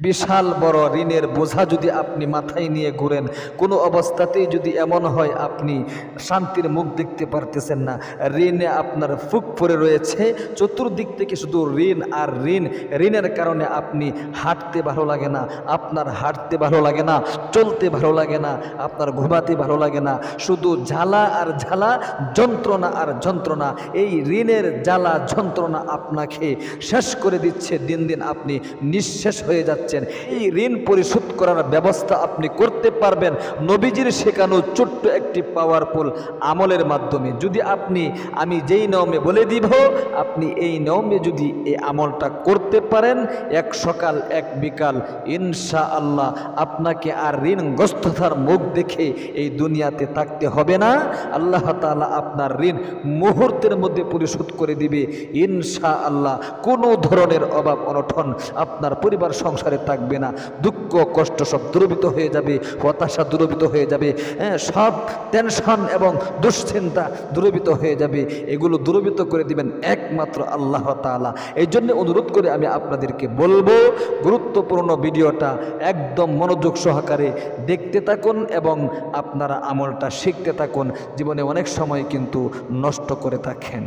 বিশাল বড় ঋণের বোঝা যদি আপনি মাথায় নিয়ে ঘুরেন, কোনো অবস্থাতেই যদি এমন হয় আপনি শান্তির মুখ দেখতে পারতেছেন না, ঋণে আপনার ফুক পড়ে রয়েছে, চতুর্দিক থেকে শুধু ঋণ আর ঋণ, ঋণের কারণে আপনি হাঁটতে ভালো লাগে না, আপনার হাঁটতে ভালো লাগে না, চলতে ভালো লাগে না, আপনার ঘুমাতে ভালো লাগে না, শুধু জ্বালা আর জ্বালা, যন্ত্রণা আর যন্ত্রণা। এই ঋণের জ্বালা যন্ত্রণা আপনাকে শেষ করে দিচ্ছে, দিন দিন আপনি নিঃশেষ হয়ে যাচ্ছেন। এই ঋণ পরিশোধ করার ব্যবস্থা আপনি করতে পারবেন নবীজির শেখানো ছোট্ট একটি পাওয়ারফুল আমলের মাধ্যমে। যদি আমি যেই নিয়মে বলে দিব, আপনি এই নিয়মে যদি এই আমলটা করতে পারেন, এক সকাল এক বিকাল ইনশাআল্লাহ আপনাকে আর ঋণগ্রস্ততার মুখ দেখে এই দুনিয়াতে থাকতে হবে না। আল্লাহ তাআলা আপনার ঋণ মুহূর্তের মধ্যে পরিশোধ করে দিবে ইনশাআল্লাহ। কোনো ধরনের অভাব অনটন আপনার পরিবার সংসারে থাকবে না, দুঃখ কষ্ট সব দূরীভূত হয়ে যাবে, হতাশা দূরীভূত হয়ে যাবে, সব টেনশন এবং দুশ্চিন্তা দূরীভূত হয়ে যাবে। এগুলো দূরীভূত করে দিবেন একমাত্র আল্লাহ তাআলা। এই জন্য অনুরোধ করে আমি আপনাদেরকে বলবো, গুরুত্বপূর্ণ ভিডিওটা একদম মনোযোগ সহকারে দেখতে থাকুন এবং আপনারা আমলটা শিখতে থাকুন। জীবনে অনেক সময় কিন্তু নষ্ট করে থাকেন।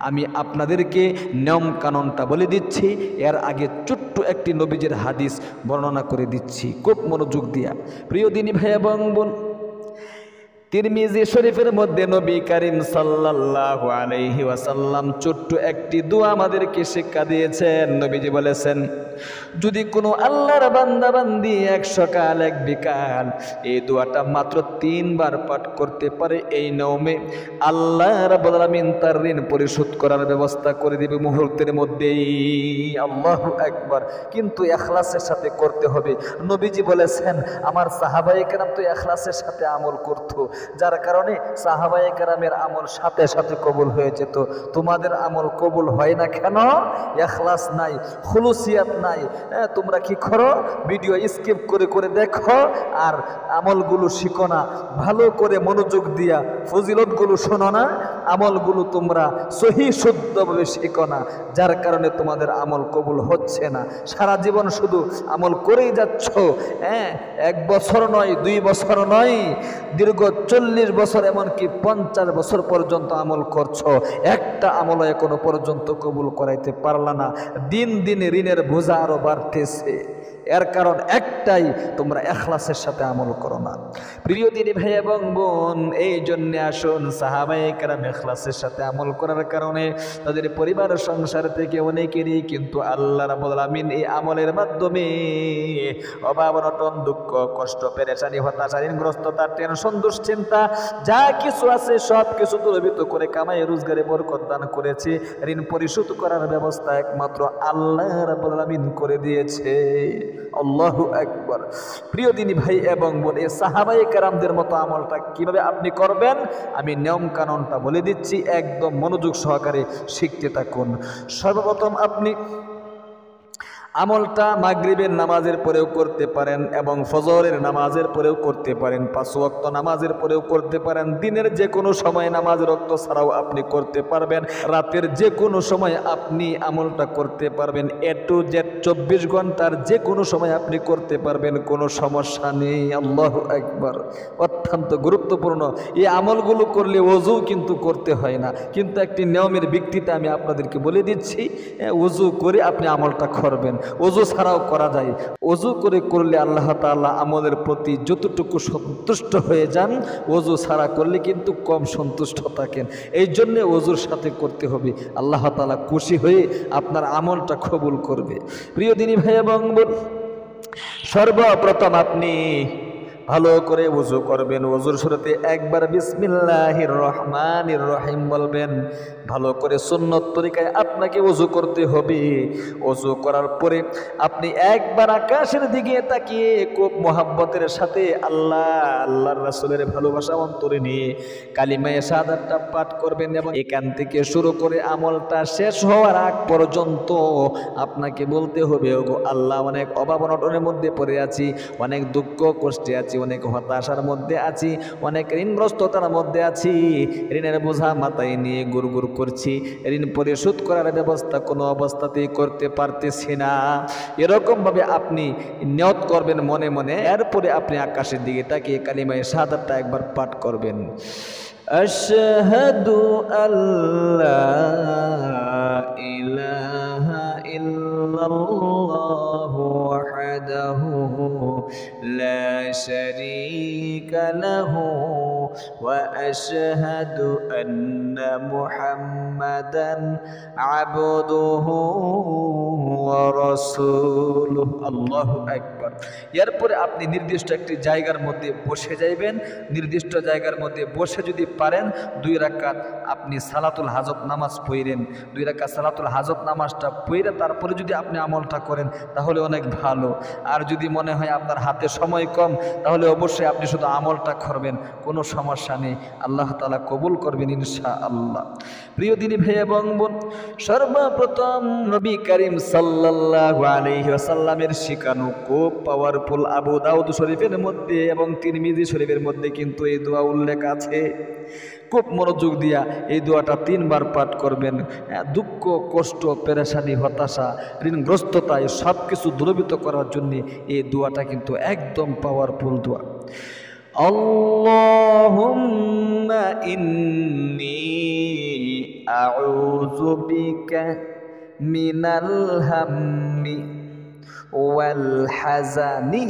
আমি আপনাদেরকে নিয়ম কানুনটা বলে দিচ্ছি, এর আগে ছোট্ট একটি নবীজির হাদিস বর্ণনা করে দিচ্ছি, খুব মনোযোগ দিয়া। প্রিয় দিনী ভাই এবং বোন, তিরমিজি শরীফের মধ্যে নবী করিম সাল্লাল্লাহু আলাইহি ওয়াসাল্লাম ছোট্ট একটি দোয়া আমাদেরকে শিক্ষা দিয়েছেন। নবীজি বলেছেন, যদি কোনো আল্লাহর বান্দা বান্দি এক সকাল এক বিকাল এই দোয়াটা মাত্র 3 বার পাঠ করতে পারে, এই নিয়মে আল্লাহ রাব্বুল আলামিন তার ঋণ পরিশোধ করার ব্যবস্থা করে দিবে মুহূর্তের মধ্যেই। আল্লাহু আকবার। কিন্তু ইখলাসের সাথে করতে হবে। নবীজি বলেছেন, আমার সাহাবায়ে কেরাম তো ইখলাসের সাথে আমল করতো, যার কারণে সাহাবায়ে কেরামের আমল সাথে সাথে কবুল হয়ে যেত। তোমাদের আমল কবুল হয় না কেন? ইখলাস নাই, খুলুসিয়াত নাই। তোমরা কি করো? ভিডিও স্কিপ করে করে দেখো আর আমলগুলো শিখো না, ভালো করে মনোযোগ দিয়া ফজিলতগুলো শোনো না, আমলগুলো তোমরা সহি শুদ্ধভাবে শিখো না, যার কারণে তোমাদের আমল কবুল হচ্ছে না। সারা জীবন শুধু আমল করেই যাচ্ছ, 1 বছর নয়, 2 বছর নয়, দীর্ঘ 40 বছর, এমনকি 50 বছর পর্যন্ত আমল করছো, একটা আমল এখনো পর্যন্ত কবুল করাইতে পারলা না। দিন দিন ঋণের বোঝা আরো বাড়তেছে। এর কারণ একটাই, তোমরা ইখলাসের সাথে আমল করো না। প্রিয় দিনী ভাই এবং বোন, এই জন্য আসুন সাহাবায়ে কেরাম ইখলাসের সাথে আমল করার কারণে তাদের পরিবার সংসার থেকে অনেকেরই কিন্তু আল্লাহ রাব্বুল আলামিন এই আমলের মাধ্যমে অভাব অনটন, দুঃখ কষ্ট, পেরেশানি, হতাশা, ঋণগ্রস্ততা, টেনশন, দুশ্চিন্তা যা কিছু আছে সব কিছু দূরীভূত করে কামাই রোজগারে বরকত দান করেছে। ঋণ পরিশোধ করার ব্যবস্থা একমাত্র আল্লাহ রাব্বুল আলামিন করে দিয়েছে। আল্লাহু আকবার। প্রিয় দিনী ভাই এবং বোন, এই সাহাবায়ে কেরামদের মতো আমলটা কিভাবে আপনি করবেন আমি নিয়ম কানুনটা বলে দিচ্ছি, একদম মনোযোগ সহকারে শিখতে থাকুন। সর্বপ্রথম আপনি আমলটা মাগরিবের নামাজের পরেও করতে পারেন এবং ফজরের নামাজের পরেও করতে পারেন, 5 ওয়াক্ত নামাজের পরেও করতে পারেন, দিনের যে কোনো সময় নামাজের ওয়াক্ত ছাড়াও আপনি করতে পারবেন, রাতের যে কোনো সময় আপনি আমলটা করতে পারবেন, A to Z 24 ঘন্টার যে কোনো সময় আপনি করতে পারবেন, কোনো সমস্যা নেই। আল্লাহু আকবার। অত্যন্ত গুরুত্বপূর্ণ এই আমলগুলো করলে ওযু কিন্তু করতে হয় না, কিন্তু একটি নিয়মের ভিত্তিতে আমি আপনাদেরকে বলে দিচ্ছি, ওযু করে আপনি আমলটা করবেন। ওযু ছাড়াও করা যায়। ওযু করে করলে আল্লাহ তাআলা আমলের প্রতি যতটুকু সন্তুষ্ট হয়ে যান, ওযু ছাড়া করলে কিন্তু কম সন্তুষ্ট থাকেন। এই জন্য ওযুর সাথে করতে হবে, আল্লাহ তাআলা খুশি হয়ে আপনার আমলটা কবুল করবে। প্রিয় দিনী ভাই এবং বোন, সর্বপ্রথম আপনি ভালো করে ওযু করবেন। ওযুর শুরুতে একবার বিসমিল্লাহির রহমানির রহিম বলবেন। ভালো করে সুন্নত তরিকায় আপনাকে ওযু করতে হবে। ওযু করার পরে আপনি একবার আকাশের দিকে তাকিয়ে খুব মহব্বতের সাথে আল্লাহর রাসূলের ভালোবাসা অন্তরে নিয়ে কালিমায়ে শাহাদাতটা পাঠ করবেন এবং এখান থেকে শুরু করে আমলটা শেষ হওয়ার আগ পর্যন্ত আপনাকে বলতে হবে, ওগো আল্লাহ, অনেক অভাব অনটনের মধ্যে পড়ে আছি, অনেক দুঃখ কষ্টে আছি, রয়েছি, অনেক হতাশার মধ্যে আছি, অনেক ঋণগ্রস্ততার মধ্যে আছি, ঋণের বোঝা মাথায় নিয়ে গুড়গুড় করছি, ঋণ পরিশোধ করার ব্যবস্থা কোনো অবস্থাতেই করতে পারতেছি না। এরকমভাবে আপনি নিয়ত করবেন মনে মনে, এরপরে আপনি আকাশের দিকে তাকিয়ে কালিমায়ে শাহাদাতটা একবার পাঠ করবেন। আশহাদু আল্লা ইলাহা ইল্লাল্লাহু ওয়াহদাহু লা শারীকা লাহু ওয়া আশহাদু আন্না মুহাম্মাদান আবদুহু ওয়া রাসূলুহু। আল্লাহু আকবার। এরপরে আপনি নির্দিষ্ট একটি জায়গার মধ্যে বসে যাইবেন। নির্দিষ্ট জায়গার মধ্যে বসে যদি পারেন 2 রাকাত আপনি সালাতুল হাজত নামাজ পড়েন। 2 রাকাত সালাতুল হাজত নামাজটা পড়ে তারপরে যদি আপনি আমলটা করেন তাহলে অনেক ভালো। আর যদি মনে হয় আপনার হাতে সময় কম তাহলে অবশ্যই আপনি শুধু আমলটা করবেন, কোনো সমস্যা নেই, আল্লাহ তাআলা কবুল করবেন ইনশাআল্লাহ। প্রিয় দিনী ভাই এবং বোন, সর্বপ্রথম নবী করিম সাল্লাল্লাহু আলাইহি ওয়াসাল্লামের শিখানো খুব পাওয়ারফুল আবু দাউদ শরীফের মধ্যে এবং তিরমিজি শরীফের মধ্যে কিন্তু এই দোয়া উল্লেখ আছে। খুব মনোযোগ দিয়া এই দোয়াটা 3 বার পাঠ করবেন। দুঃখ, কষ্ট, পেরেশানি, হতাশা, ঋণগ্রস্ততা এই সব কিছু দূরীভূত করার জন্য এই দোয়াটা কিন্তু একদম পাওয়ারফুল দোয়া। আল্লাহুম্মা ইন্নী আউযু বিকা মিনাল হাম্মি ওয়াল হাজানি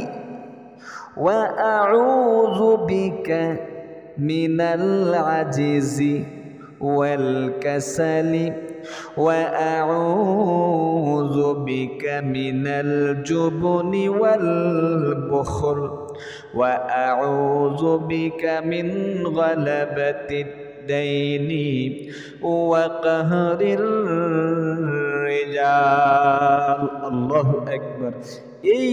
ওয়া আউযু বিকা মিনাল আজিজি ওয়াল কাসালি ওয়া আউযু বিকা মিনাল জুবনি ওয়াল বুখল ওয়া আউযু বিকা মিন গালাবাতিদ দাইনি ওয়া কাহরির রিজাল। আল্লাহু আকবার। এই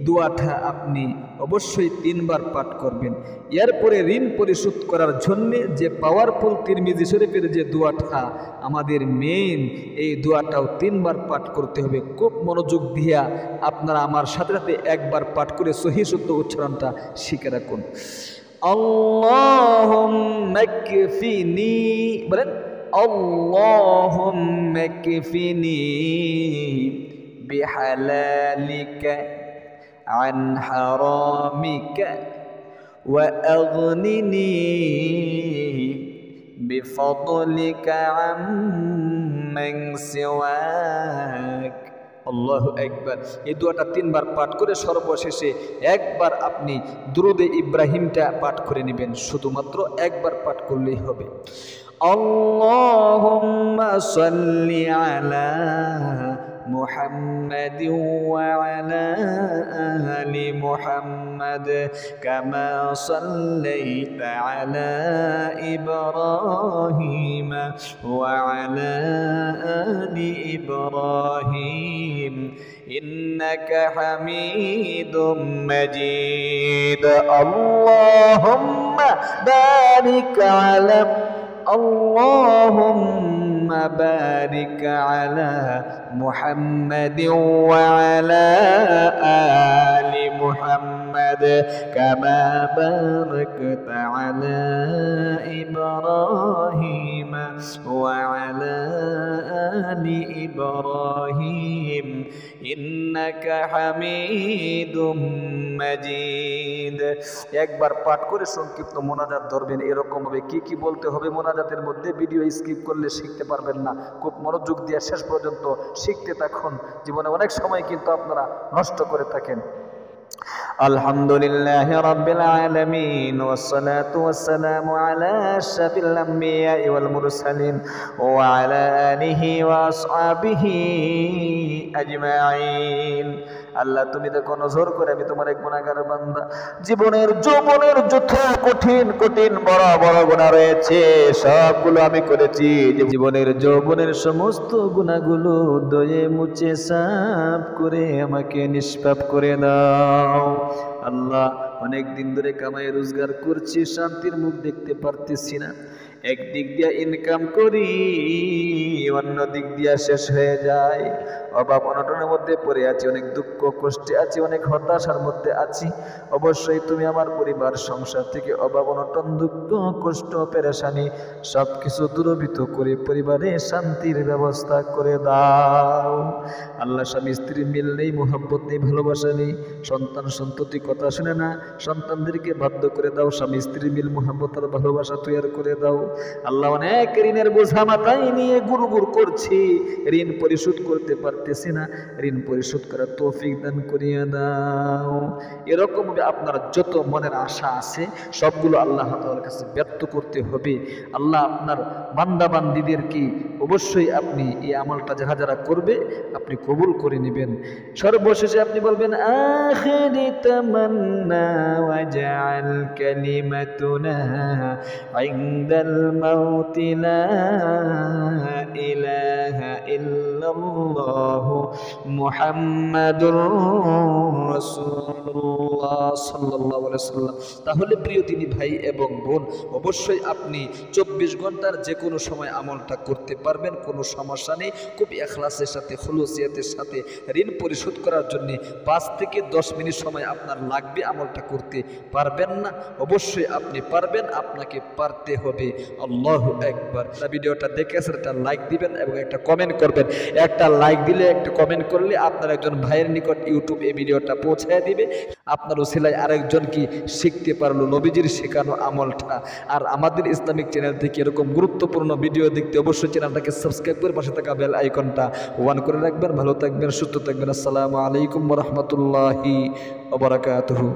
দোয়াটা আপনি অবশ্যই 3 বার পাঠ করবেন। এরপরে ঋণ পরিশোধ করার জন্যে যে পাওয়ারফুল তিরমিজি শরীফের যে দোয়াটা আমাদের মেইন, এই দোয়াটাও 3 বার পাঠ করতে হবে। খুব মনোযোগ দিয়া আপনারা আমার সাথে সাথে একবার পাঠ করে সহিহ শুদ্ধ উচ্চারণটা শিখে রাখুন। আল্লাহুম্মা কফিনি, বলেন আল্লাহুম্মা কফিনি বিহালালিকা عن حرامك وأغنني بفضلك عمن سواك। আল্লাহু আকবার। এই দোয়াটা 3 বার পাঠ করে সর্বশেষে একবার আপনি দুরুদে ইব্রাহিমটা পাঠ করে নেবেন। শুধুমাত্র একবার পাঠ করলেই হবে। আল্লাহুম্মা সাল্লি আলা محمد وعلى آل محمد كما صليت على إبراهيم وعلى آل إبراهيم إنك حميد مجيد اللهم بارك على اللهم بارك على محمد وعلى آل محمد كما باركت على إبراهيم وعلى آل إبراهيم إنك حميد مجيد। একবার পাঠ করে সংক্ষিপ্ত মোনাজাত ধরবেন। এরকম ভাবে কি কি বলতে হবে মোনাজাতের মধ্যে ভিডিও স্কিপ করলে শিখতে পারবেন না। খুব মনোযোগ দিয়ে শেষ পর্যন্ত শিখতে থাকুন। জীবনে অনেক সময় কিন্তু আপনারা নষ্ট করে থাকেন। আলহামদুলিল্লাহি রাব্বিল আলামিন ওয়াসসালাতু ওয়াসসালামু আলা আশরাফিল আমবিয়াই ওয়াল মুরসালিন ওয়া আলা আলিহি ওয়া আসহাবিহি আজমাইন। আল্লাহ তুমি দেখো নজর করে আমি তোমার এক গুনাহগার বান্দা। জীবনের যৌবনের যত কঠিন কঠিন বড় বড় গুনাহ রয়েছে সবগুলো আমি করেছি। জীবনের যৌবনের সমস্ত গুনাহগুলো দয়ে মুছে সাফ করে আমাকে নিষ্পাপ করে দাও। আল্লাহ অনেক দিন ধরে কামাই রোজগার করছি, শান্তির মুখ দেখতে পারতেছি না। একদিক দিয়ে ইনকাম করি অন্য দিক দিয়ে শেষ হয়ে যায়। অভাব অনটনের মধ্যে পড়ে আছি, অনেক দুঃখ কষ্টে আছি, অনেক হতাশার মধ্যে আছি। অবশ্যই তুমি আমার পরিবার সংসার থেকে অভাব অনটন দুঃখ কষ্ট পেরেশানি সব কিছু দূরীভূত করে পরিবারে শান্তির ব্যবস্থা করে দাও। আল্লাহ স্বামী স্ত্রীর মিল নেই, মোহাব্বত নেই, ভালোবাসা নেই, সন্তান সন্ততি কথা শুনে না, সন্তানদেরকে বাধ্য করে দাও, স্বামী স্ত্রীর মিল মোহাব্বত আর ভালোবাসা তৈরি করে দাও। আল্লাহ অনেক ঋণের বোঝা মাথায় নিয়ে গুড়গুড় করছি, ঋণ পরিশোধ করতে পারতেছি না, ঋণ পরিশোধ করার তৌফিক দান করিয়ে দাও। এরকম আপনার যত মনের আশা আছে সবগুলো আল্লাহ তাআলার কাছে ব্যক্ত করতে হবে। আল্লাহ আপনার বান্দা বান্দীদের কি অবশ্যই আপনি এই আমলটা যারা যারা করবে আপনি কবুল করে নেবেন। সর্বশেষে আপনি বলবেন আখিরি তামান্না ওয়াজআল কালিমাতুনা ইনদাল মাউতি লা ইলাহা ইল্লাল্লাহ মুহাম্মাদুর রাসূলুল্লাহ সাল্লাল্লাহু আলাইহি ওয়াসাল্লাম। তাহলে প্রিয় দিনী ভাই এবং বোন, অবশ্যই আপনি 24 ঘন্টার যে কোনো সময় আমলটা করতে পারবেন, কোনো সমস্যা নেই। খুব ইখলাসের সাথে খুলুসিয়াতের সাথে ঋণ পরিশোধ করার জন্য 5 থেকে 10 মিনিট সময় আপনার লাগবে। আমলটা করতে পারবেন না? অবশ্যই আপনি পারবেন, আপনাকে পারতে হবে। আল্লাহু আকবার। ভিডিওটা দেখে একটা লাইক দিবেন এবং একটা কমেন্ট করবেন। একটা লাইক দিলে, একটা কমেন্ট করলে আপনার একজন ভাইয়ের নিকট ইউটিউব এই ভিডিওটা পৌঁছায় দিবে। আপনার উসিলায় আরেকজন কি শিখতে পারলো নবীজির শেখানো আমলটা। আর আমাদের ইসলামিক চ্যানেল থেকে এরকম গুরুত্বপূর্ণ ভিডিও দেখতে অবশ্যই চ্যানেলটাকে সাবস্ক্রাইব করে পাশে থাকা বেল আইকনটা অন করে রাখবেন। ভালো থাকবেন, সুস্থ থাকবেন। আসসালামু আলাইকুম ওয়া রাহমাতুল্লাহি ওয়া বারাকাতুহু।